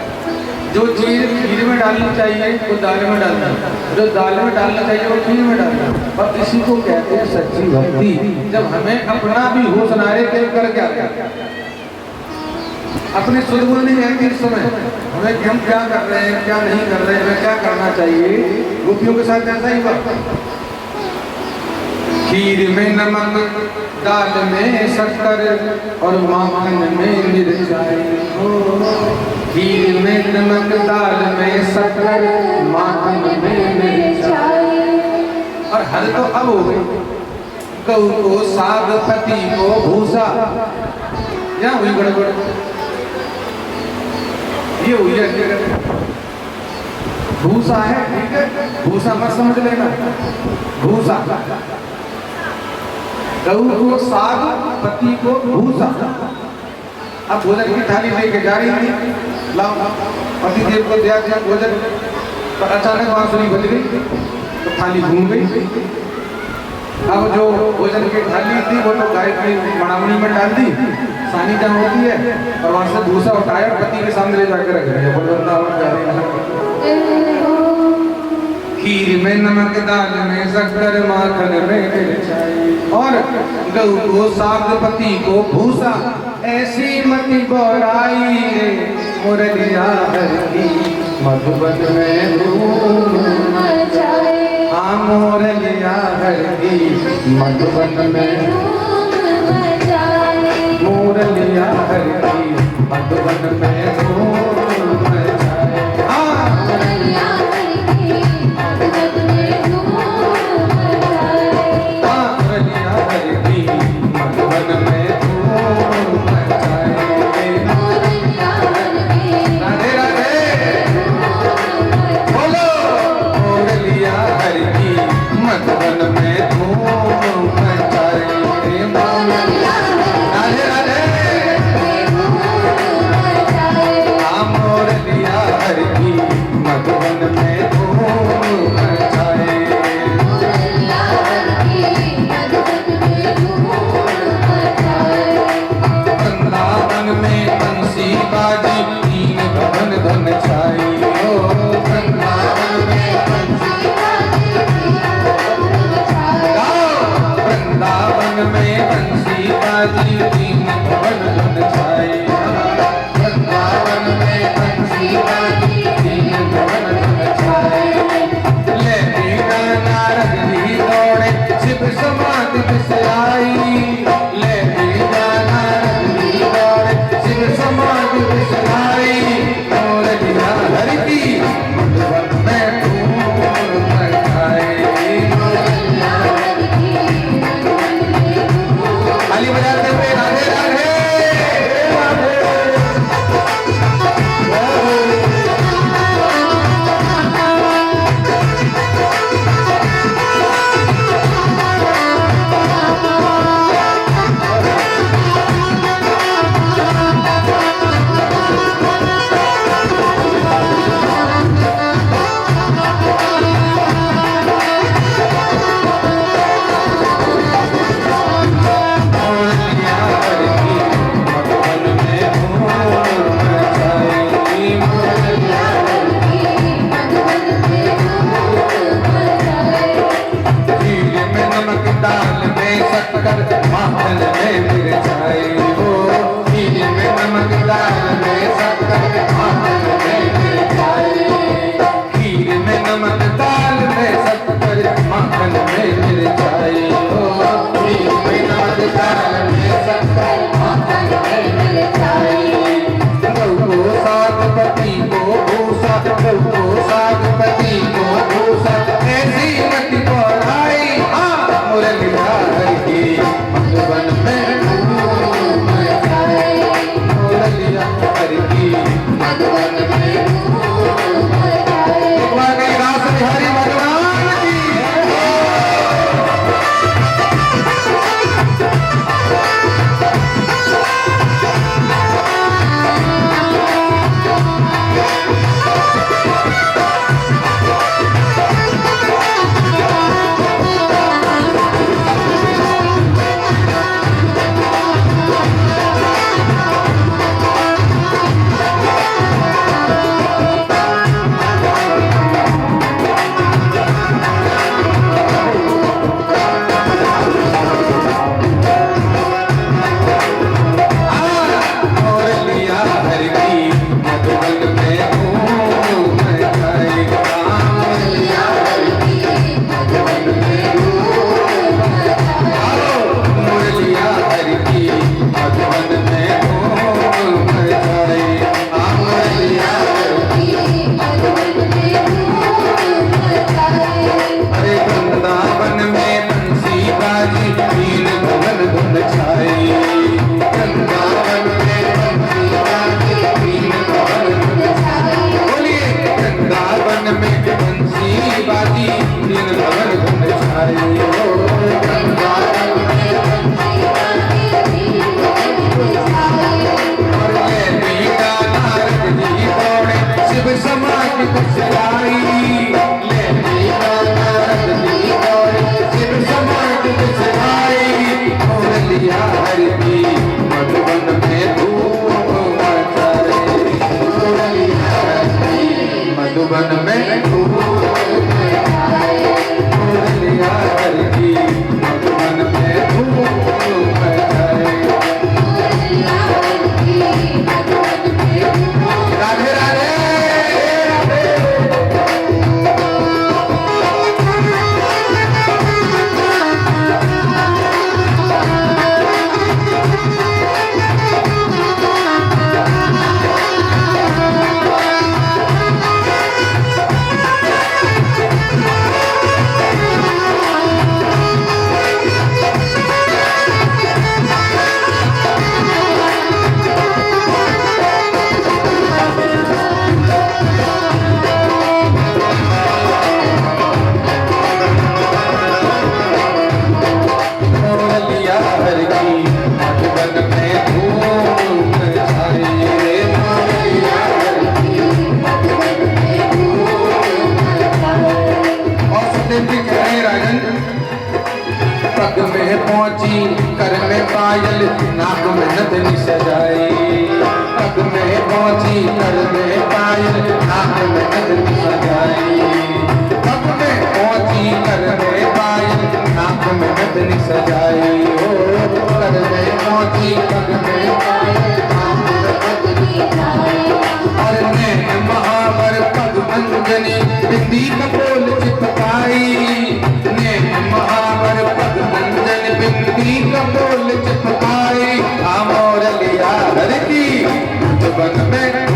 जो चीज खीर में डालनी चाहिए वो दाल में डालना, जो दाल में डालना चाहिए वो खीर में डालना। और इसी को कहते हैं सच्ची भक्ति, जब हमें अपना भी होश नारे कर क्या अपने सुरगुण नहीं रहती इस समय, हमें हम क्या कर रहे हैं क्या नहीं कर रहे हैं, हमें क्या करना चाहिए। गोपियों के साथ ऐसा ही हुआ, खीर में नमक, दाल में शक्कर और माखन में मिर्चाई। खीर में नमक, दाल में शक्कर, माखन में मिर्चाई। और हल तो अब हो गई, गऊ को साग, पति को भूसा, या हुई गड़बड़, ये हुई है भूसा है, ठीक है, भूसा मत समझ लेना, भूसा। गऊ को साग, पति को भूसा। अब भोजन की थाली लेके जा रही थी, लाओ पति देव को दिया था भोजन, पर अचानक बांसुरी बज गई तो थाली घूम गई। अब जो भोजन की थाली थी वो तो गाय की मड़ावनी में डाल दी, सानी जहाँ होती है, और वहां से भूसा उठाया पति के सामने ले जाकर रख दिया। खीर में नमक, दाल में शक्कर, माखन में मिर्चाई। और गऊ को साग, पति को भूसा, ऐसी मति बोराई रे मुरलिया हरती मधुबन में धूम मचाए। हाँ मुरलिया हरती मधुबन में धूम मचाए। मुरलिया हरती मधुबन में धूम मचाए। हाँ मुरलिया हरती मधुबन में धूम मचाए। हाँ मुरलिया हरती मधुबन में धूम मचाए। मुरलिया हरती राधे राधे धूम मचाए। बोलो मुरलिया हरती मधुबन में धूम मचाए। मुरलिया राधे राधे धूम मचाए। और ले मीठा नारद जी दौड़े शिव समाधि कुशलाई ले मीठा नारद जी दौड़े शिव समाधि कुशलाई और लिया हरि की मधुबन में धूम मचाए और लिया हरि की मधुबन में धूम और लिया हरि की मधुबन में धूम मचाए राधे राधे लिया हर की मधुबन में धूम मचाए रे लिया हर की और सत्य भी कहे राजन पग में पहुंची कर में पायल नाक में नथनी सजाई पग में पहुंची कर में पायल नाक में नथनी सजाई पग में पहुंची कर में पायल नाक में नथनी सजाई ओ कर में पहुंची पग में पायल नाक में नथनी सजाई और नैन महावर पग मंजनी बिंदी कपोल चिपकाई नैन महावर पग मंजन बिंदी कपोल चिपकाई आमोर लिया हर की मधुबन में